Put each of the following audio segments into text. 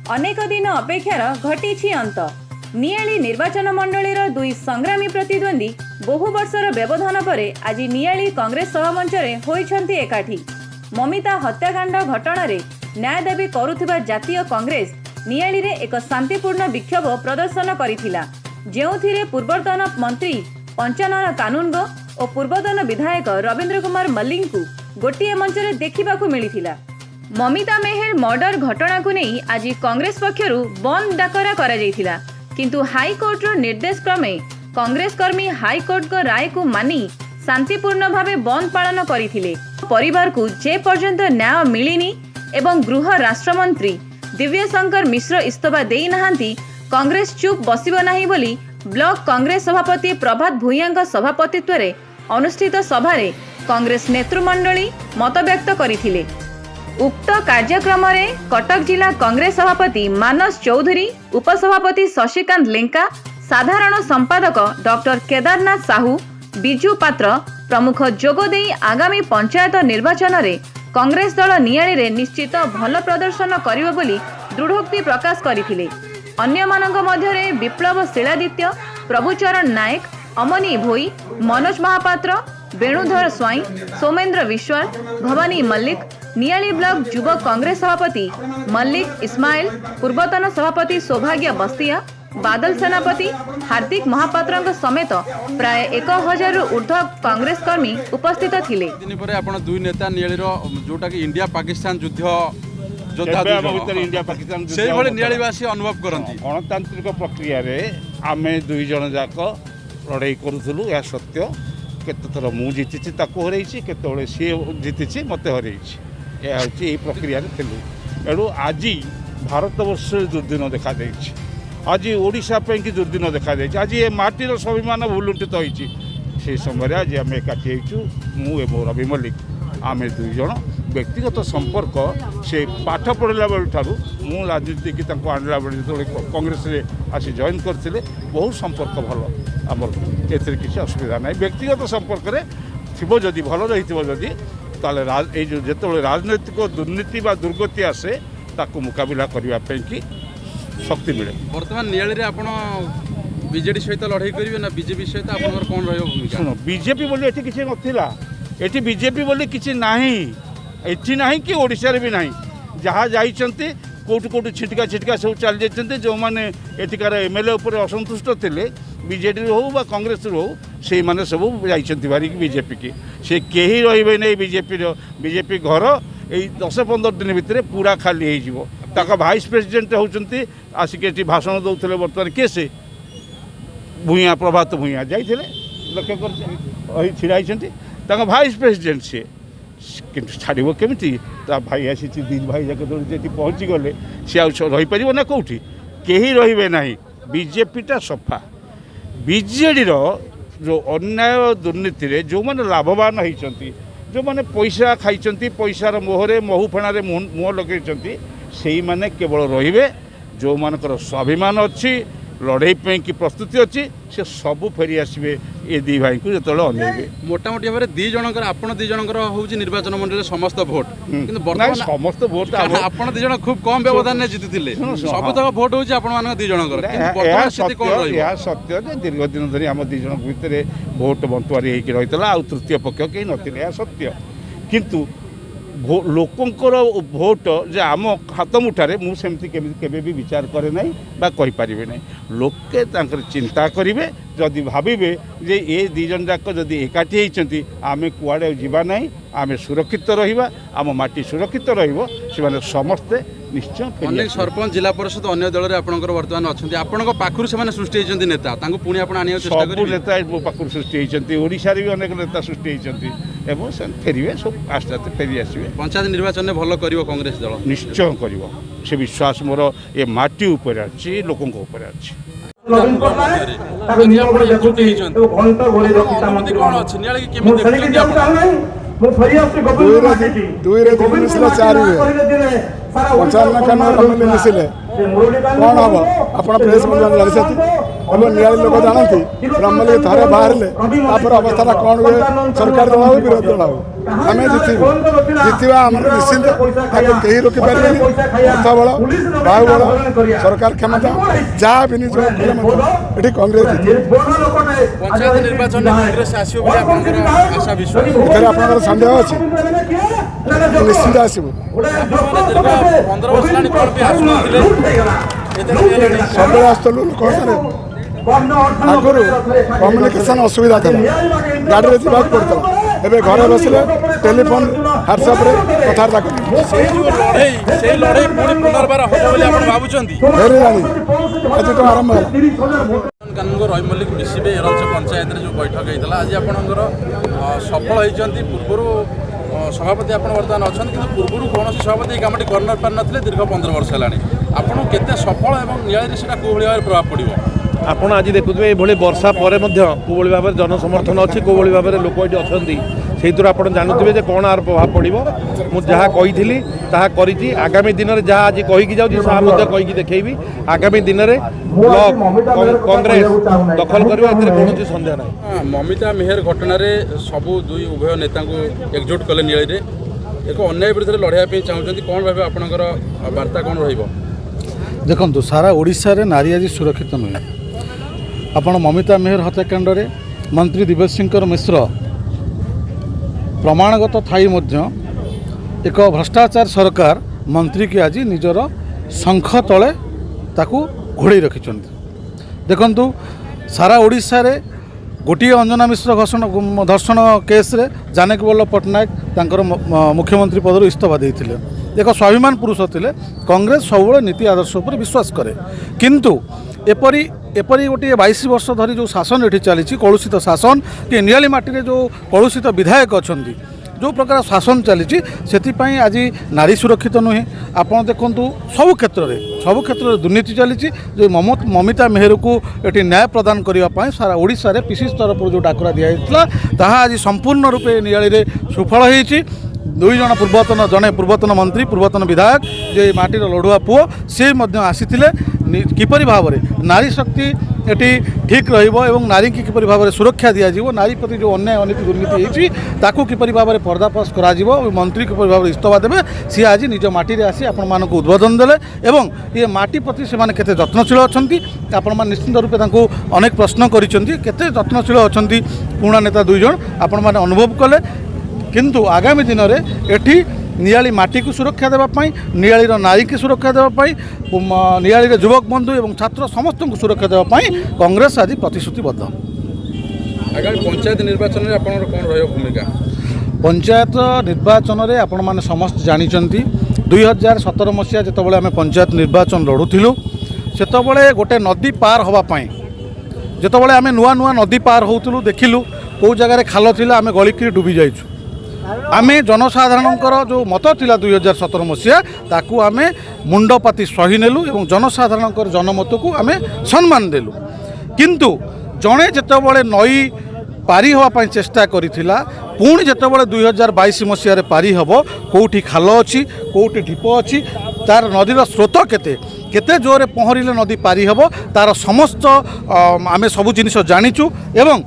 अनेक दिन अपेक्षार घटी अंत। नियाली निर्वाचन मंडलीर दुई संग्रामी प्रतिद्वंदी बहु वर्षर व्यवधान पर आज नियाली कांग्रेस सभामंच होइछन्ति एकाठी। ममिता हत्याकांड घटना न्याय दाबी करुथिबा जातीय कांग्रेस नियाली रे एक शांतिपूर्ण विक्षोभ प्रदर्शन करिथिला, जेउथिरे पूर्वतन मंत्री पंचानन कानूनगो और पूर्वतन विधायक रविंद्र कुमार मल्लिक को गोटे मंच में देखा मिलता। ममिता मेहर मर्डर घटना को नहीं आज कांग्रेस पक्षरु बंद डाकरा करा जायथिला, किंतु हाईकोर्टर निर्देश क्रमे कांग्रेस कर्मी हाईकोर्ट को राय को मानी शांतिपूर्ण भावे बंद पालन करथिले। परिवार को जे पर्यंत न्याय मिलिनी एवं गृह राष्ट्रमंत्री दिव्यशंकर मिश्र इस्तफा देई नाहांती कांग्रेस चुप बसिबो नाही बोली ब्लॉक कांग्रेस सभापति प्रभात भूइयां सभापतित्व रे अनुष्ठित सभारे कांग्रेस नेतृमंडली मत व्यक्त करथिले। उक्त कार्यक्रम रे कटक जिला कांग्रेस सभापति मानस चौधरी, उपसभापति शशिकांत लेंका, साधारण संपादक डॉक्टर केदारनाथ साहू, बिजू पात्र प्रमुख जोगदेई आगामी पंचायत निर्वाचन रे कांग्रेस दल नियाली रे निश्चित भल प्रदर्शन करिबो बोली दृढ़ोक्ति प्रकाश करथिले। अन्य मानक मध्यरे विप्लव शिलादित्य, प्रभुचरण नायक, अमनी भोई, मनोज महापात्र, वेणुधर स्वाई, सोमेन्द्र विश्वाल, भवानी मल्लिक, नियाली ब्लॉक युवक कांग्रेस सभापति मल्लिक इस्माइल, पूर्वतन सभापति सौभाग्य बस्तिया, बादल सेनापति, हार्दिक महापात्र समेत प्राय 1000 ऊर्ध्व कांग्रेस कर्मी उपस्थित थिले। दिन पर आपण दुई नेता नियाली रो जोटा कि इंडिया पाकिस्तान युद्ध योद्धा इंडिया पाकिस्तान से भले नियालीवासी अनुभव करती गणतांत्रिक प्रक्रिया रे आमे दुई जन जाक लड़ाई करूथलु। या सत्य केते थर मु जीतिछि ताको हरैछि, केतेबेले सी जीतिछि मते हरैछि। या होछि ए प्रक्रिया रे थिलु। एडु आजि भारतवर्ष दुर्दिन देखा दैछि, आज ओडिशा पे कि दुर्दिन देखा दैछि। आज ए माटीर स्वाभिमान भुलुंठित होइछि। से समय आज आम एकाठी होइछु, मु एवं रवि मल्लिक आमे दुई जन व्यक्तिगत संपर्क से पाठ पढ़ला बेल ठारू मु राजनीति की आणला बेल जो कांग्रेस रे आसी जॉइन करथिले बहुत संपर्क भल आमर एथरे किसी असुविधा नहीं। व्यक्तिगत संपर्क रे थिबो जदि भल रहिथिबो जदि ताले ए जो जेतबेले राजनैतिक दुर्नीति बा दुर्गति आसे ताकू मुकाबिला करिवा पे कि शक्ति मिले। वर्तमान नियाली रे आपण बीजेडी सहित लड़ाई करिवे ना बीजेपी सहित आपनकर कोन रहयो भूमिका? सुनो बीजेपी बोली एठी किछि नथिला, एठी बीजेपी बोली किछि नाही, एठी नाही कि ओडिशा रे भी नाही। जहाँ जाइछन्ति कोठु कोठु छिटका छिटका सब चल जाइछन्ति। जो माने एठिकार एमएलए ऊपर असंतुष्ट थिले बीजेडी हो बा कांग्रेस हो से माने सब जाइछन्ति बारी बीजेपी की। से केही रहिबे नै बीजेपी रो। बीजेपी घर एई 10-15 दिन भितरे पूरा खाली हो जिवो। ताका वाइस प्रेसिडेंट होउछन्ति आसिके एठी भाषण दउथले। वर्तमान के से भूइया प्रभात भूइया जाइथिले लक्ष्य कर छिड़ाइछन्ति ताका वाइस प्रेसिडेंट से किंतु छाड़ब केमी भाई आसी दिन भाई जाक जो पहुँची गले सी आईपर ना कौटी कहीं रे ना। बीजेपीटा सफा। बीजेडी जो अन्याय दुर्नीति जो मैंने लाभवान होती, जो मैंने पैसा खाई पैसार मोहरे महू फेणारे मुह लगे से मैंने केवल रे जो मानकर स्वाभिमान अच्छी लड़ाई पे कि प्रस्तुति अच्छी से सबू फेरी आसवे ए दी भाई को जो अनेबे। मोटामोटी भाव दी जनकर आपण दी जनकर होउची निर्वाचन मंडली समस्त भोट किंतु वर्तमान समस्त भोट आपण दी जन खूब कम व्यवधान ने जीतिले। सब तक भोट होउची आपण मान दी जनकर। वर्तमान स्थिति कोन रहइबो? या सत्य जे दीर्घ दिन धरि हम दी जन भितरे भोट बंटवारी हेकि रहितला आ तृतीय पक्ष केही नथिले। या सत्य किंतु लोकंकर भोट जे आम हाथ मुठारे मुझे केबे भी विचार करे नहीं बा कहि परिबे नहीं। लोके तांकर चिंता करिवे जदि भाबिबे जे ए दी जन जाक जदि एकाठी होइचंती आमे कुआडे जीवा नहीं, आमे सुरक्षित रहिबा, आम माटी सुरक्षित रहिबो, से माने समस्ते निश्चय। अनेक सरपंच जिला परिषद अन्य दल रे आपनकर वर्तमान अछंती, आपनकर पाखुर से माने सृष्टि होइचंती नेता तांको पुणी आपण आनियो चेष्टा करिवे। सब नेता मो पाखुर सृष्टि होइचंती, ओडिसा रे भी अनेक नेता सृष्टि होइचंती एवं से फेरिवे सब आस्ते आस्ते फेरि आसीबे। पंचायत निर्वाचन में भल करिवो कांग्रेस दल निश्चय करिवो से विश्वास मोर ए माटी ऊपर अछि, लोकंक ऊपर अछि। नवीन पट्टनायक नियम एकुटी घंटा घोड़ी रखिता मंत्री कोन अछि नियाली के केमे देखछन्ती आपण? मो फरिया से गोविंद माटी दुई रे तीन मिसले चार हुए पंचायत में मिसले कौन हम अपना प्रेस में जानी ଏବଂ ନିଆଳି ଲୋକ ଜାଣନ୍ତି ବ୍ରହ୍ମଲିକ ଥରେ ବାହାରିଲେ ତାପରେ ଅବସ୍ଥାଟା କ'ଣ ହୁଏ ସରକାର ଦଳ ହଉ ବିରୋଧୀ ଦଳ ହଉ ଆମେ ଜିତିବା ଆମର ନିଶ୍ଚିନ୍ତ ତାକୁ କେହି ରୋକିପାରିବେନି। ଅର୍ଥବଳ ବାହୁବଳ ସରକାର କ୍ଷମତା ଯାହା ବିନିଯୋଗ କଲେ ମଧ୍ୟ ଏଠି କଂଗ୍ରେସ ଜିତିବ। ପଞ୍ଚାୟତ ନିର୍ବାଚନରେ କଂଗ୍ରେସ ଆସିବ ବୋଲି ଆପଣଙ୍କର ଆଶା ବିଶ୍ୱାସ? ଏଥିରେ ଆପଣଙ୍କର ସନ୍ଦେହ ଅଛି? ନିଶ୍ଚିନ୍ତ ଆସିବୁ। 15 ବର୍ଷ ହେଲାଣି କ'ଣ ବି ଆସୁନଥିଲେ? ସବୁବେଳେ ଆସୁଥିଲୁ ଲୋକମାନେ ଆଗରୁ କମ୍ୟୁନିକେସନ୍ ଅସୁବିଧା ଥିଲା, ଗାଡ଼ିରେ ଯିବାକୁ ପଡ଼ୁଥିଲା। ଏବେ ଘରେ ବସିଲେ ଟେଲିଫୋନ ହ୍ୱାଟ୍ସଆପ୍ରେ କଥାବାର୍ତ୍ତା କରିବେ। ସେଇ ଲଢ଼େଇ ପୁଣି ପୁନର୍ବାର ହେବ ବୋଲି ଆପଣ ଭାବୁଛନ୍ତି? ଫେରିଲାଣି, ଆଜିଠୁ ଆରମ୍ଭ ହେଲା। କାନୁନଗୋ ରଇମଲ୍ଲିକ ମିଶିବେ ଏରଞ୍ଚ ପଞ୍ଚାୟତରେ ଯେଉଁ ବୈଠକ ହେଇଥିଲା, ଆଜି ଆପଣଙ୍କର ସଫଳ ହେଇଛନ୍ତି। ପୂର୍ବରୁ ସଭାପତି ଆପଣ ବର୍ତ୍ତମାନ ଅଛନ୍ତି, କିନ୍ତୁ ପୂର୍ବରୁ କୌଣସି ସଭାପତି এই କାମଟି କରିପାରିନଥିଲେ ଦୀର୍ଘ 15 ବର୍ଷ ହେଲାଣି। ଆପଣ କେତେ ସଫଳ ଏବଂ ନିଆଳିରେ ସେଇଟା କେଉଁଭଳି ଭାବରେ ପ୍ରଭାବ ପଡ଼ିବ? ଆପଣ ଆଜି ଦେଖୁଥିବେ ଏଇଭଳି ବର୍ଷା ପରେ ମଧ୍ୟ କେଉଁଭଳି ଭାବରେ ଜନସମର୍ଥନ ଅଛି, କେଉଁଭଳି ଭାବରେ ଲୋକ ଏଠି ଅଛନ୍ତି, ସେଇଥିରୁ ଆପଣ ଜାଣୁଥିବେ ଯେ କ'ଣ ଆର ପ୍ରଭାବ ପଡ଼ିବ। ମୁଁ ଯାହା କହିଥିଲି ତାହା କରିଛି। ଆଗାମୀ ଦିନରେ ଯାହା ଆଜି କହିକି ଯାଉଛି ତାହା ମଧ୍ୟ କହିକି ଦେଖେଇବି। ଆଗାମୀ ଦିନରେ ବ୍ଲକ କଂଗ୍ରେସ ଦଖଲ କରିବ, ଏଥିରେ କୌଣସି ସନ୍ଦେହ ନାହିଁ। ମମିତା ମେହେର ଘଟଣାରେ ସବୁ ଉଭୟ ନେତାଙ୍କୁ ଏକଜୁଟ କଲେ ନିଆଳିରେ, ଏକ ଅନ୍ୟାୟ ବିରୁଦ୍ଧରେ ଲଢ଼ିବା ପାଇଁ ଚାହୁଁଛନ୍ତି। କ'ଣ ଭାବେ ଆପଣଙ୍କର ବାର୍ତ୍ତା କ'ଣ ରହିବ? ଦେଖନ୍ତୁ, ସାରା ଓଡ଼ିଶାରେ ନାରୀ ଆଜି ସୁରକ୍ଷିତ ନୁହେଁ। ଆପଣ ମମିତା ମେହେର ହତ୍ୟାକାଣ୍ଡରେ ମନ୍ତ୍ରୀ ଦିବ୍ୟଶଙ୍କର ମିଶ୍ର ପ୍ରମାଣଗତ ଥାଇ ମଧ୍ୟ ଏକ ଭ୍ରଷ୍ଟାଚାର ସରକାର ମନ୍ତ୍ରୀକି ଆଜି ନିଜର ଶଙ୍ଖ ତଳେ ତାକୁ ଘୋଡ଼େଇ ରଖିଛନ୍ତି। ଦେଖନ୍ତୁ, ସାରା ଓଡ଼ିଶାରେ ଗୋଟିଏ ଅଞ୍ଜନା ମିଶ୍ର ଧର୍ଷଣ କେସ୍ରେ ଜାନକୀ ବଲ୍ଲଭ ପଟ୍ଟନାୟକ ତାଙ୍କର ମୁଖ୍ୟମନ୍ତ୍ରୀ ପଦରୁ ଇସ୍ତଫା ଦେଇଥିଲେ। ଏକ ସ୍ୱାଭିମାନ ପୁରୁଷ ଥିଲେ। କଂଗ୍ରେସ ସବୁବେଳେ ନୀତି ଆଦର୍ଶ ଉପରେ ବିଶ୍ୱାସ କରେ, କିନ୍ତୁ ଏପରି ଗୋଟିଏ 22 ବର୍ଷ ଧରି ଯେଉଁ ଶାସନ ଏଠି ଚାଲିଛି, କଳୁଷିତ ଶାସନ, କି ନିଆଳି ମାଟିରେ ଯେଉଁ କଳୁଷିତ ବିଧାୟକ ଅଛନ୍ତି, ଯେଉଁ ପ୍ରକାର ଶାସନ ଚାଲିଛି, ସେଥିପାଇଁ ଆଜି ନାରୀ ସୁରକ୍ଷିତ ନୁହେଁ। ଆପଣ ଦେଖନ୍ତୁ, ସବୁ କ୍ଷେତ୍ରରେ ଦୁର୍ନୀତି ଚାଲିଛି। ଯେଉଁ ମମିତା ମେହେରକୁ ଏଠି ନ୍ୟାୟ ପ୍ରଦାନ କରିବା ପାଇଁ ସାରା ଓଡ଼ିଶାରେ ପିସିସି ତରଫରୁ ଯେଉଁ ଡାକରା ଦିଆଯାଇଥିଲା, ତାହା ଆଜି ସମ୍ପୂର୍ଣ୍ଣ ରୂପେ ନିଆଳିରେ ସୁଫଳ ହୋଇଛି। ଜଣେ ପୂର୍ବତନ ମନ୍ତ୍ରୀ, ପୂର୍ବତନ ବିଧାୟକ, ଯେ ମାଟିର ଲଢ଼ୁଆ ପୁଅ, ସେ ମଧ୍ୟ ଆସିଥିଲେ। କିପରି ଭାବରେ ନାରୀ ଶକ୍ତି ଏଠି ଠିକ୍ ରହିବ ଏବଂ ନାରୀକି କିପରି ଭାବରେ ସୁରକ୍ଷା ଦିଆଯିବ, ନାରୀ ପ୍ରତି ଯେଉଁ ଅନ୍ୟାୟ ଅନୀତି ଦୁର୍ନୀତି ହେଇଛି ତାକୁ କିପରି ଭାବରେ ପର୍ଦ୍ଦାଫାଶ କରାଯିବ, ମନ୍ତ୍ରୀ କିପରି ଭାବରେ ଇସ୍ତଫା ଦେବେ, ସିଏ ଆଜି ନିଜ ମାଟିରେ ଆସି ଆପଣମାନଙ୍କୁ ଉଦ୍ବୋଧନ ଦେଲେ। ଏବଂ ଏ ମାଟି ପ୍ରତି ସେମାନେ କେତେ ଯତ୍ନଶୀଳ ଅଛନ୍ତି, ଆପଣମାନେ ନିଶ୍ଚିନ୍ତ ରୂପେ ତାଙ୍କୁ ଅନେକ ପ୍ରଶ୍ନ କରିଛନ୍ତି, କେତେ ଯତ୍ନଶୀଳ ଅଛନ୍ତି ପୁରୁଣା ନେତା 2 ଜଣ ଆପଣମାନେ ଅନୁଭବ କଲେ। କିନ୍ତୁ ଆଗାମୀ ଦିନରେ ଏଠି ନିଆଳି ମାଟିକୁ ସୁରକ୍ଷା ଦେବା ପାଇଁ, ନିଆଳିର ନାରୀକି ସୁରକ୍ଷା ଦେବା ପାଇଁ, ନିଆଳିର ଯୁବକ ବନ୍ଧୁ ଏବଂ ଛାତ୍ର ସମସ୍ତଙ୍କୁ ସୁରକ୍ଷା ଦେବା ପାଇଁ କଂଗ୍ରେସ ଆଜି ପ୍ରତିଶ୍ରୁତିବଦ୍ଧ। ଆଗାମୀ ପଞ୍ଚାୟତ ନିର୍ବାଚନରେ ଆପଣଙ୍କର କ'ଣ ରହିବ ଭୂମିକା? ପଞ୍ଚାୟତ ନିର୍ବାଚନରେ ଆପଣମାନେ ସମସ୍ତେ ଜାଣିଛନ୍ତି, 2017 ମସିହା ଯେତେବେଳେ ଆମେ ପଞ୍ଚାୟତ ନିର୍ବାଚନ ଲଢ଼ୁଥିଲୁ, ସେତେବେଳେ ଗୋଟେ ନଦୀ ପାର ହେବା ପାଇଁ, ଯେତେବେଳେ ଆମେ ନୂଆ ନଦୀ ପାର ହେଉଥିଲୁ, ଦେଖିଲୁ କେଉଁ ଜାଗାରେ ଖାଲ ଥିଲା, ଆମେ ଗଳିକିରି ଡୁବି ଯାଇଛୁ। ଆମେ ଜନସାଧାରଣଙ୍କର ଯେଉଁ ମତ ଥିଲା 2017 ମସିହା, ତାକୁ ଆମେ ମୁଣ୍ଡପାତି ସହି ନେଲୁ ଏବଂ ଜନସାଧାରଣଙ୍କର ଜନମତକୁ ଆମେ ସମ୍ମାନ ଦେଲୁ। କିନ୍ତୁ ଜଣେ ଯେତେବେଳେ ନଈ ପାରି ହେବା ପାଇଁ ଚେଷ୍ଟା କରିଥିଲା, ପୁଣି ଯେତେବେଳେ 2022 ମସିହାରେ ପାରି ହେବ, କେଉଁଠି ଖାଲ ଅଛି, କେଉଁଠି ଢିପ ଅଛି, ତାର ନଦୀର ସ୍ରୋତ କେତେ ଜୋରରେ ପହଁରିଲେ ନଦୀ ପାରି ହେବ, ତାର ସମସ୍ତ ଆମେ ସବୁ ଜିନିଷ ଜାଣିଛୁ। ଏବଂ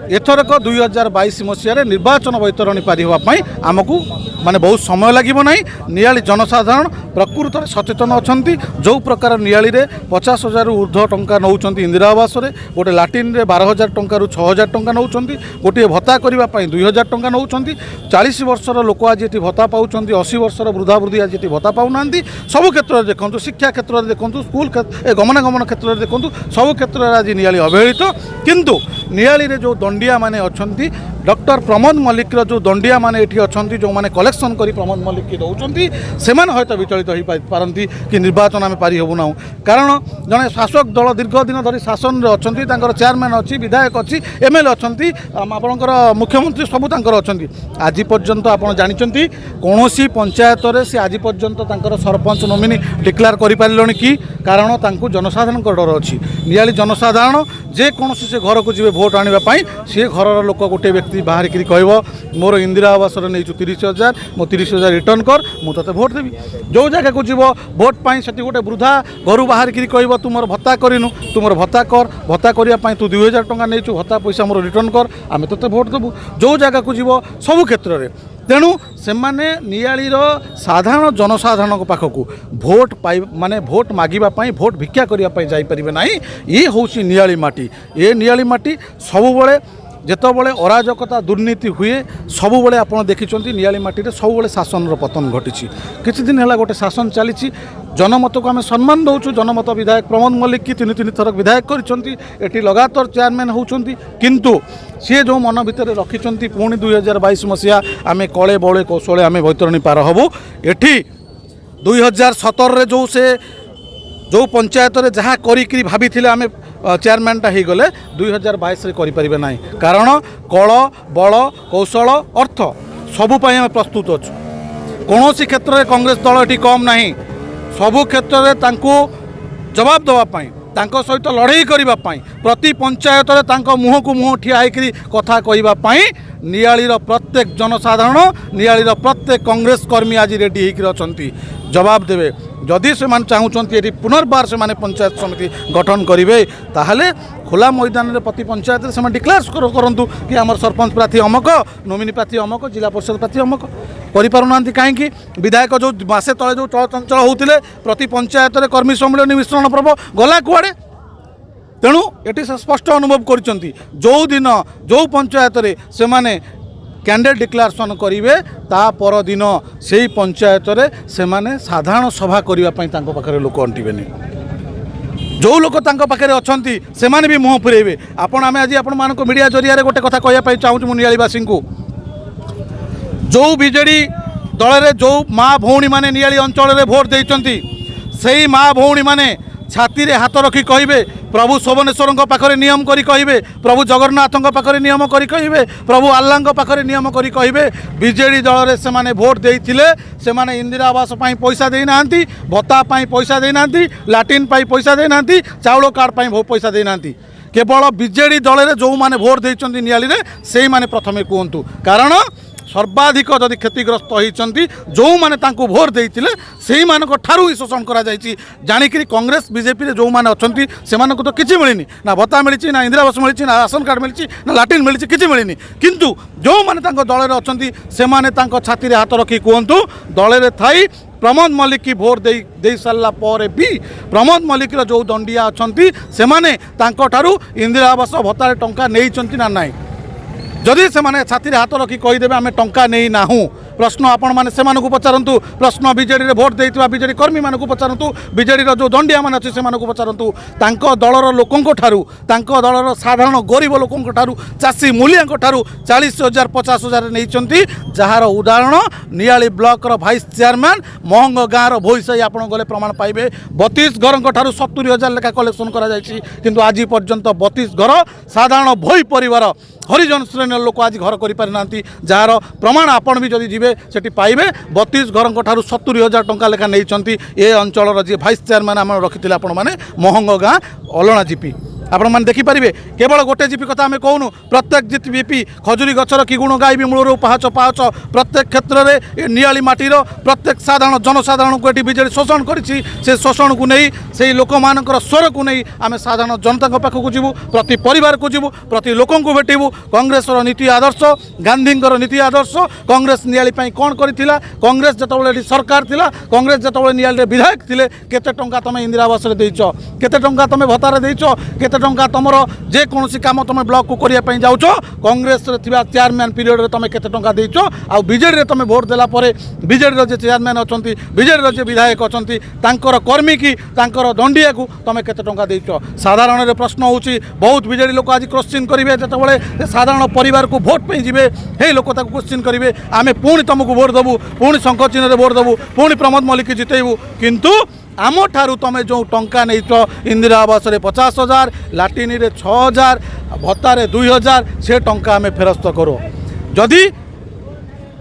ଏଥରକ 2022 ମସିହାରେ ନିର୍ବାଚନ ବୈତରଣୀ ପାରି ହେବା ପାଇଁ ଆମକୁ ବହୁତ ସମୟ ଲାଗିବ ନାହିଁ। ନିଆଳି ଜନସାଧାରଣ ପ୍ରକୃତରେ ସଚେତନ ଅଛନ୍ତି। ଯେଉଁ ପ୍ରକାର ନିଆଳିରେ 50,000ରୁ ଉର୍ଦ୍ଧ୍ୱ ଟଙ୍କା ନେଉଛନ୍ତି ଇନ୍ଦିରା ଆବାସରେ, ଗୋଟେ ଲାଟ୍ରିନ୍ରେ 12,000 ଟଙ୍କାରୁ 6,000 ଟଙ୍କା ନେଉଛନ୍ତି, ଗୋଟିଏ ଭତ୍ତା କରିବା ପାଇଁ 2,000 ଟଙ୍କା ନେଉଛନ୍ତି। 40 ବର୍ଷର ଲୋକ ଆଜି ଏଠି ଭତ୍ତା ପାଉଛନ୍ତି, 80 ବର୍ଷର ବୃଦ୍ଧାବୃଦ୍ଧି ଆଜି ଏଠି ଭତ୍ତା ପାଉନାହାନ୍ତି। ସବୁ କ୍ଷେତ୍ରରେ ଦେଖନ୍ତୁ, ଶିକ୍ଷା କ୍ଷେତ୍ରରେ ଦେଖନ୍ତୁ, ସ୍କୁଲ ଗମନାଗମନ କ୍ଷେତ୍ରରେ ଦେଖନ୍ତୁ, ସବୁ କ୍ଷେତ୍ରରେ ଆଜି ନିଆଳି ଅବହେଳିତ। କିନ୍ତୁ ନିଆଳିରେ ଯେଉଁ ଦଣ୍ଡିଆ ମାନେ ଅଛନ୍ତି, ଡକ୍ଟର ପ୍ରମୋଦ ମଲ୍ଲିକର ଯେଉଁ ଦଣ୍ଡିଆ ମାନେ ଏଠି ଅଛନ୍ତି, ଯେଉଁମାନେ କଲେକ୍ସନ୍ କରି ପ୍ରମୋଦ ମଲ୍ଲିକକି ଦେଉଛନ୍ତି, ସେମାନେ ହয়তো ବିଚଳିତ ହୋଇପାରନ୍ତି କି ନିର୍ବାଚନ ଆମେ ପାରି ହେବୁ ନାହୁଁ। କାରଣ ଜଣେ ଶାସକ ଦଳ ଦୀର୍ଘ ଦିନ ଧରି ଶାସନରେ ଅଛନ୍ତି, ତାଙ୍କର ଚେୟାରମ୍ୟାନ୍ ଅଛି, ବିଧାୟକ ଅଛି, MLA ଅଛନ୍ତି, ଆପଣଙ୍କର ମୁଖ୍ୟମନ୍ତ୍ରୀ ସବୁ ତାଙ୍କର ଅଛନ୍ତି। ଆଜି ପର୍ଯ୍ୟନ୍ତ ଆପଣ ଜାଣିଛନ୍ତି କୌଣସି ପଞ୍ଚାୟତରେ ସେ ଆଜି ପର୍ଯ୍ୟନ୍ତ ତାଙ୍କର ସରପଞ୍ଚ ନୋମିନି ଡିକ୍ଲେୟାର କରିପାରିଲେଣି କି? କାରଣ ତାଙ୍କୁ ଜନସାଧାରଣଙ୍କ ଡର ଅଛି। ନିଆଳି ଜନସାଧାରଣ ଯେକୌଣସି ସେ ଘରକୁ ଯିବେ ଭୋଟ ଆଣିବା ପାଇଁ ସେ ଘରର ଲୋକ ଗୋଟେ ବ୍ୟକ୍ତି ବାହାରିକି କହିବ ମୋର ଇନ୍ଦିରା ଆବାସରେ ନେଇଛୁ 30,000 ମୋ 30,000 ରିଟର୍ଣ୍ଣ କର ମୁଁ ତୋତେ ଭୋଟ ଦେବି। ଯେଉଁ ଜାଗାକୁ ଯିବ ଭୋଟ ପାଇଁ ସେଠି ଗୋଟେ ବୃଦ୍ଧା ଘରୁ ବାହାରିକି କହିବ ତୁ ମୋର ଭତ୍ତା କରିନୁ ତୁ ମୋର ଭତ୍ତା କର ଭତ୍ତା କରିବା ପାଇଁ ତୁ 2,000 ଟଙ୍କା ନେଇଛୁ ଭତ୍ତା ପଇସା ମୋର ରିଟର୍ଣ୍ଣ କର ଆମେ ତୋତେ ଭୋଟ ଦେବୁ। ଯେଉଁ ଜାଗାକୁ ଯିବ ସବୁ କ୍ଷେତ୍ରରେ ତେଣୁ ସେମାନେ ନିଆଳିର ସାଧାରଣ ଜନସାଧାରଣଙ୍କ ପାଖକୁ ଭୋଟ ପାଇ ମାନେ ଭୋଟ ମାଗିବା ପାଇଁ ଭୋଟ ଭିକ୍ଷା କରିବା ପାଇଁ ଯାଇପାରିବେ ନାହିଁ। ଇଏ ହେଉଛି ନିଆଳି ମାଟି। ଏ ନିଆଳି ମାଟି ସବୁବେଳେ ଯେତେବେଳେ ଅରାଜକତା ଦୁର୍ନୀତି ହୁଏ ସବୁବେଳେ ଆପଣ ଦେଖିଛନ୍ତି ନିଆଳି ମାଟିରେ ସବୁବେଳେ ଶାସନର ପତନ ଘଟିଛି। କିଛି ଦିନ ହେଲା ଗୋଟେ ଶାସନ ଚାଲିଛି ଜନମତକୁ ଆମେ ସମ୍ମାନ ଦେଉଛୁ। ଜନମତ ବିଧାୟକ ପ୍ରମୋଦ ମଲ୍ଲିକ କି 3 ଥର ବିଧାୟକ କରିଛନ୍ତି ଏଠି ଲଗାତାର ଚେୟାରମ୍ୟାନ୍ ହେଉଛନ୍ତି କିନ୍ତୁ ସିଏ ଯେଉଁ ମନ ଭିତରେ ରଖିଛନ୍ତି ପୁଣି 2022 ମସିହା ଆମେ କଳେ ବଳେ କୌଶଳେ ଆମେ ବୈତରଣୀ ପାର ହେବୁ। ଏଠି 2017ରେ ଯେଉଁ ପଞ୍ଚାୟତରେ ଯାହା କରିକି ଭାବିଥିଲେ ଆମେ ଚେୟାରମ୍ୟାନ୍ଟା ହେଇଗଲେ 2022ରେ କରିପାରିବେ ନାହିଁ। କାରଣ କଳ ବଳ କୌଶଳ ଅର୍ଥ ସବୁ ପାଇଁ ଆମେ ପ୍ରସ୍ତୁତ ଅଛୁ। କୌଣସି କ୍ଷେତ୍ରରେ କଂଗ୍ରେସ ଦଳ ଏଠି କମ୍ ନାହିଁ। ସବୁ କ୍ଷେତ୍ରରେ ତାଙ୍କୁ ଜବାବ ଦେବା ପାଇଁ ତାଙ୍କ ସହିତ ଲଢ଼େଇ କରିବା ପାଇଁ ପ୍ରତି ପଞ୍ଚାୟତରେ ତାଙ୍କ ମୁହଁକୁ ମୁହଁ ଠିଆ ହେଇକରି କଥା କହିବା ପାଇଁ ନିଆଳିର ପ୍ରତ୍ୟେକ ଜନସାଧାରଣ ନିଆଳିର ପ୍ରତ୍ୟେକ କଂଗ୍ରେସ କର୍ମୀ ଆଜି ରେଡ଼ି ହେଇକି ଅଛନ୍ତି ଜବାବ ଦେବେ। ଯଦି ସେମାନେ ଚାହୁଁଛନ୍ତି ଏଠି ପୁନର୍ବାର ସେମାନେ ପଞ୍ଚାୟତ ସମିତି ଗଠନ କରିବେ ତାହେଲେ ଖୋଲା ମଇଦାନରେ ପ୍ରତି ପଞ୍ଚାୟତରେ ସେମାନେ ଡିକ୍ଲେୟାର କରନ୍ତୁ କି ଆମର ସରପଞ୍ଚ ପ୍ରାର୍ଥୀ ଅମକ ନୋମିନି ପ୍ରାର୍ଥୀ ଅମକ ଜିଲ୍ଲା ପରିଷଦ ପ୍ରାର୍ଥୀ ଅମକ। କରିପାରୁନାହାନ୍ତି କାହିଁକି? ବିଧାୟକ ଯେଉଁ ମାସେ ତଳେ ଯେଉଁ ଚଳଚଞ୍ଚଳ ହେଉଥିଲେ ପ୍ରତି ପଞ୍ଚାୟତରେ କର୍ମୀ ସମ୍ମିଳନୀ ମିଶ୍ରଣ ପର୍ବ ଗଲା କୁଆଡ଼େ? ତେଣୁ ଏଠି ସେ ସ୍ପଷ୍ଟ ଅନୁଭବ କରିଛନ୍ତି ଯେଉଁଦିନ ଯେଉଁ ପଞ୍ଚାୟତରେ ସେମାନେ କ୍ୟାଣ୍ଡିଡେଟ୍ ଡିକ୍ଲାରେସନ୍ କରିବେ ତା ପରଦିନ ସେହି ପଞ୍ଚାୟତରେ ସେମାନେ ସାଧାରଣ ସଭା କରିବା ପାଇଁ ତାଙ୍କ ପାଖରେ ଲୋକ ଅଣ୍ଟିବେନି। ଯେଉଁ ଲୋକ ତାଙ୍କ ପାଖରେ ଅଛନ୍ତି ସେମାନେ ବି ମୁହଁ ଫୁରେଇବେ। ଆମେ ଆଜି ଆପଣମାନଙ୍କ ମିଡ଼ିଆ ଜରିଆରେ ଗୋଟେ କଥା କହିବା ପାଇଁ ଚାହୁଁଛୁ ମୁଁ ନିଆଳିବାସୀଙ୍କୁ। ଯେଉଁ ବିଜେଡ଼ି ଦଳରେ ଯେଉଁ ମା ଭଉଣୀମାନେ ନିଆଳି ଅଞ୍ଚଳରେ ଭୋଟ ଦେଇଛନ୍ତି ସେହି ମା ଭଉଣୀମାନେ ଛାତିରେ ହାତ ରଖି କହିବେ ପ୍ରଭୁ ଶୋଭନେଶ୍ୱରଙ୍କ ପାଖରେ ନିୟମ କରି କହିବେ ପ୍ରଭୁ ଜଗନ୍ନାଥଙ୍କ ପାଖରେ ନିୟମ କରି କହିବେ ପ୍ରଭୁ ଆଲ୍ଲାଙ୍କ ପାଖରେ ନିୟମ କରି କହିବେ ବିଜେଡ଼ି ଦଳରେ ସେମାନେ ଭୋଟ ଦେଇଥିଲେ ସେମାନେ ଇନ୍ଦିରା ଆବାସ ପାଇଁ ପଇସା ଦେଇନାହାନ୍ତି ଭତ୍ତା ପାଇଁ ପଇସା ଦେଇନାହାନ୍ତି ଲାଟ୍ରିନ୍ ପାଇଁ ପଇସା ଦେଇନାହାନ୍ତି ଚାଉଳ କାର୍ଡ଼ ପାଇଁ ପଇସା ଦେଇନାହାନ୍ତି। କେବଳ ବିଜେଡ଼ି ଦଳରେ ଯେଉଁମାନେ ଭୋଟ ଦେଇଛନ୍ତି ନିଆଳିରେ ସେଇମାନେ ପ୍ରଥମେ କୁହନ୍ତୁ। କାରଣ ସର୍ବାଧିକ ଯଦି କ୍ଷତିଗ୍ରସ୍ତ ହୋଇଛନ୍ତି ଯେଉଁମାନେ ତାଙ୍କୁ ଭୋଟ ଦେଇଥିଲେ ସେଇମାନଙ୍କ ଠାରୁ ହିଁ ଶୋଷଣ କରାଯାଇଛି। ଜାଣିକିରି କଂଗ୍ରେସ ବିଜେପିରେ ଯେଉଁମାନେ ଅଛନ୍ତି ସେମାନଙ୍କୁ ତ କିଛି ମିଳିନି ନା ଭତ୍ତା ମିଳିଛି ନା ଇନ୍ଦିରା ଆବାସ ମିଳିଛି ନା ରାସନ କାର୍ଡ଼ ମିଳିଛି ନା ଲାଟ୍ରିନ୍ ମିଳିଛି କିଛି ମିଳିନି। କିନ୍ତୁ ଯେଉଁମାନେ ତାଙ୍କ ଦଳରେ ଅଛନ୍ତି ସେମାନେ ତାଙ୍କ ଛାତିରେ ହାତ ରଖି କୁହନ୍ତୁ ଦଳରେ ଥାଇ ପ୍ରମୋଦ ମଲ୍ଲିକ ଭୋଟ ଦେଇ ସାରିଲା ପରେ ବି ପ୍ରମୋଦ ମଲ୍ଲିକର ଯେଉଁ ଦଣ୍ଡିଆ ଅଛନ୍ତି ସେମାନେ ତାଙ୍କଠାରୁ ଇନ୍ଦିରା ଆବାସ ଭତ୍ତାରେ ଟଙ୍କା ନେଇଛନ୍ତି ନା ନାହିଁ। ଯଦି ସେମାନେ ଛାତିରେ ହାତ ରଖି କହିଦେବେ ଆମେ ଟଙ୍କା ନେଇ ନାହୁଁ ପ୍ରଶ୍ନ ଆପଣମାନେ ସେମାନଙ୍କୁ ପଚାରନ୍ତୁ। ପ୍ରଶ୍ନ ବିଜେଡ଼ିରେ ଭୋଟ ଦେଇଥିବା ବିଜେଡ଼ି କର୍ମୀମାନଙ୍କୁ ପଚାରନ୍ତୁ। ବିଜେଡ଼ିର ଯେଉଁ ଦଣ୍ଡିଆମାନେ ଅଛି ସେମାନଙ୍କୁ ପଚାରନ୍ତୁ। ତାଙ୍କ ଦଳର ଲୋକଙ୍କ ଠାରୁ ତାଙ୍କ ଦଳର ସାଧାରଣ ଗରିବ ଲୋକଙ୍କ ଠାରୁ ଚାଷୀ ମୂଲିଆଙ୍କ ଠାରୁ 40,000 50,000 ନେଇଛନ୍ତି। ଯାହାର ଉଦାହରଣ ନିଆଳି ବ୍ଲକର ଭାଇସ୍ ଚେୟାରମ୍ୟାନ୍ ମହଙ୍ଗ ଗାଁର ଭୋଇ ସାହି ଆପଣ ଗଲେ ପ୍ରମାଣ ପାଇବେ। 32 ଘରଙ୍କ ଠାରୁ 70,000 ଲେଖା କଲେକ୍ସନ୍ କରାଯାଇଛି କିନ୍ତୁ ଆଜି ପର୍ଯ୍ୟନ୍ତ 32 ଘର ସାଧାରଣ ଭୋଇ ପରିବାର ହରିଜନ ଶ୍ରେଣୀର ଲୋକ ଆଜି ଘର କରିପାରିନାହାନ୍ତି। ଯାହାର ପ୍ରମାଣ ଆପଣ ବି ଯଦି ଯିବେ ସେଠି ପାଇବେ। 32 ଘରଙ୍କ ଠାରୁ 70,000 ଟଙ୍କା ଲେଖା ନେଇଛନ୍ତି। ଏ ଅଞ୍ଚଳର ଯିଏ ଭାଇସ୍ ଚେୟାରମ୍ୟାନ୍ ଆମର ରଖିଥିଲେ ଆପଣମାନେ ମହଙ୍ଗ ଗାଁ ଅଲଣା ଜିପି ଆପଣମାନେ ଦେଖିପାରିବେ। କେବଳ ଗୋଟେ ଜିପି କଥା ଆମେ କହୁନୁ ପ୍ରତ୍ୟେକ ଜିପି ଖଜୁରୀ ଗଛର କି ଗୁଣ ଗାଇବି ମୂଳରୁ ପାହାଚ ପାହାଚ ପ୍ରତ୍ୟେକ କ୍ଷେତ୍ରରେ ଏ ନିଆଳି ମାଟିର ପ୍ରତ୍ୟେକ ସାଧାରଣ ଜନସାଧାରଣଙ୍କୁ ଏଠି ବିଜେଡ଼ି ଶୋଷଣ କରିଛି। ସେ ଶୋଷଣକୁ ନେଇ ସେହି ଲୋକମାନଙ୍କର ସ୍ୱରକୁ ନେଇ ଆମେ ସାଧାରଣ ଜନତାଙ୍କ ପାଖକୁ ଯିବୁ ପ୍ରତି ପରିବାରକୁ ଯିବୁ ପ୍ରତି ଲୋକଙ୍କୁ ଭେଟିବୁ। କଂଗ୍ରେସର ନୀତି ଆଦର୍ଶ ଗାନ୍ଧୀଙ୍କର ନୀତି ଆଦର୍ଶ କଂଗ୍ରେସ ନିଆଳି ପାଇଁ କ'ଣ କରିଥିଲା କଂଗ୍ରେସ ଯେତେବେଳେ ଏଠି ସରକାର ଥିଲା କଂଗ୍ରେସ ଯେତେବେଳେ ନିଆଳିରେ ବିଧାୟକ ଥିଲେ କେତେ ଟଙ୍କା ତୁମେ ଇନ୍ଦିରା ଆବାସରେ ଦେଇଛ କେତେ ଟଙ୍କା ତୁମେ ଭତ୍ତାରେ ଦେଇଛ କେତେ ଟଙ୍କା ତୁମର ଯେକୌଣସି କାମ ତୁମେ ବ୍ଲକକୁ କରିବା ପାଇଁ ଯାଉଛ କଂଗ୍ରେସରେ ଥିବା ଚେୟାରମ୍ୟାନ୍ ପିରିୟଡ଼ରେ ତୁମେ କେତେ ଟଙ୍କା ଦେଇଛ ଆଉ ବିଜେଡ଼ିରେ ତୁମେ ଭୋଟ ଦେଲା ପରେ ବିଜେଡ଼ିର ଯେ ଚେୟାରମ୍ୟାନ୍ ଅଛନ୍ତି ବିଜେଡ଼ିର ଯେ ବିଧାୟକ ଅଛନ୍ତି ତାଙ୍କର କର୍ମୀ କି ତାଙ୍କର ଦଣ୍ଡିଆକୁ ତୁମେ କେତେ ଟଙ୍କା ଦେଇଛ। ସାଧାରଣରେ ପ୍ରଶ୍ନ ହେଉଛି ବହୁତ ବିଜେଡ଼ି ଲୋକ ଆଜି କ୍ୱେଶ୍ଚିନ୍ କରିବେ ଯେତେବେଳେ ସାଧାରଣ ପରିବାରକୁ ଭୋଟ ପାଇଁ ଯିବେ ହେଇ ଲୋକ ତାକୁ କ୍ୱେଶ୍ଚିନ୍ କରିବେ ଆମେ ପୁଣି ତୁମକୁ ଭୋଟ ଦେବୁ ପୁଣି ଶଙ୍ଖ ଚିହ୍ନରେ ଭୋଟ ଦେବୁ ପୁଣି ପ୍ରମୋଦ ମଲ୍ଲିକ ଜିତେଇବୁ କିନ୍ତୁ ଆମଠାରୁ ତୁମେ ଯେଉଁ ଟଙ୍କା ନେଇଛ ଇନ୍ଦିରା ଆବାସରେ 50,000 ଲାଟ୍ରିନ୍ରେ 6,000 ଭତ୍ତାରେ 2,000 ସେ ଟଙ୍କା ଆମେ ଫେରସ୍ତ କରୁ। ଯଦି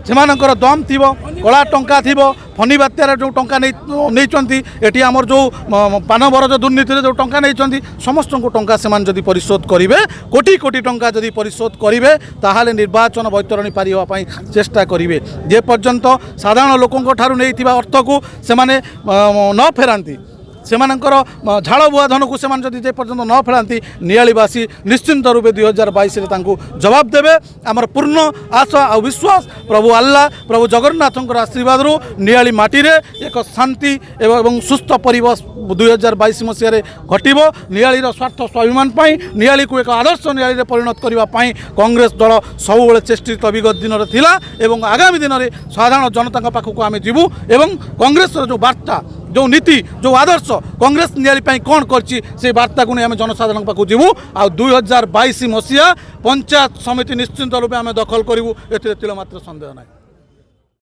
ସେମାନଙ୍କର ଦମ୍ ଥିବ କଳା ଟଙ୍କା ଥିବ ଫନି ବାତ୍ୟାରେ ଯେଉଁ ଟଙ୍କା ନେଇଛନ୍ତି ଏଠି ଆମର ଯେଉଁ ପାନବରଜ ଦୁର୍ନୀତିରେ ଯେଉଁ ଟଙ୍କା ନେଇଛନ୍ତି ସମସ୍ତଙ୍କୁ ଟଙ୍କା ସେମାନେ ଯଦି ପରିଶୋଧ କରିବେ କୋଟି କୋଟି ଟଙ୍କା ଯଦି ପରିଶୋଧ କରିବେ ତାହେଲେ ନିର୍ବାଚନ ବୈତରଣୀ ପାରି ହେବା ପାଇଁ ଚେଷ୍ଟା କରିବେ ଯେ ପର୍ଯ୍ୟନ୍ତ ସାଧାରଣ ଲୋକଙ୍କ ଠାରୁ ନେଇଥିବା ଅର୍ଥକୁ ସେମାନେ ନ ଫେରାନ୍ତି ସେମାନଙ୍କର ଝାଳ ବୁହା ଧନକୁ ସେମାନେ ଯଦି ଯେ ପର୍ଯ୍ୟନ୍ତ ନ ଫେରାନ୍ତି ନିଆଳିବାସୀ ନିଶ୍ଚିନ୍ତ ରୂପେ 2022ରେ ତାଙ୍କୁ ଜବାବ ଦେବେ। ଆମର ପୂର୍ଣ୍ଣ ଆଶା ଆଉ ବିଶ୍ୱାସ ପ୍ରଭୁ ଆଲ୍ଲାହ ପ୍ରଭୁ ଜଗନ୍ନାଥଙ୍କର ଆଶୀର୍ବାଦରୁ ନିଆଳି ମାଟିରେ ଏକ ଶାନ୍ତି ଏବଂ ସୁସ୍ଥ ପରିବେଶ 2022 ମସିହାରେ ଘଟିବ। ନିଆଳିର ସ୍ୱାର୍ଥ ସ୍ୱାଭିମାନ ପାଇଁ ନିଆଳିକୁ ଏକ ଆଦର୍ଶ ନିଆଳିରେ ପରିଣତ କରିବା ପାଇଁ କଂଗ୍ରେସ ଦଳ ସବୁବେଳେ ଚେଷ୍ଟିତ ବିଗତ ଦିନରେ ଥିଲା ଏବଂ ଆଗାମୀ ଦିନରେ ସାଧାରଣ ଜନତାଙ୍କ ପାଖକୁ ଆମେ ଯିବୁ ଏବଂ କଂଗ୍ରେସର ଯେଉଁ ବାର୍ତ୍ତା जो नीति जो आदर्श कांग्रेस नियाली कौन कर बार्ता को नहीं आम जनसाधारण पाक जीवु आ 2022 मसीहा पंचायत समिति निश्चिंत रूपे आम दखल करूँ एतिल मात्र सन्देह ना।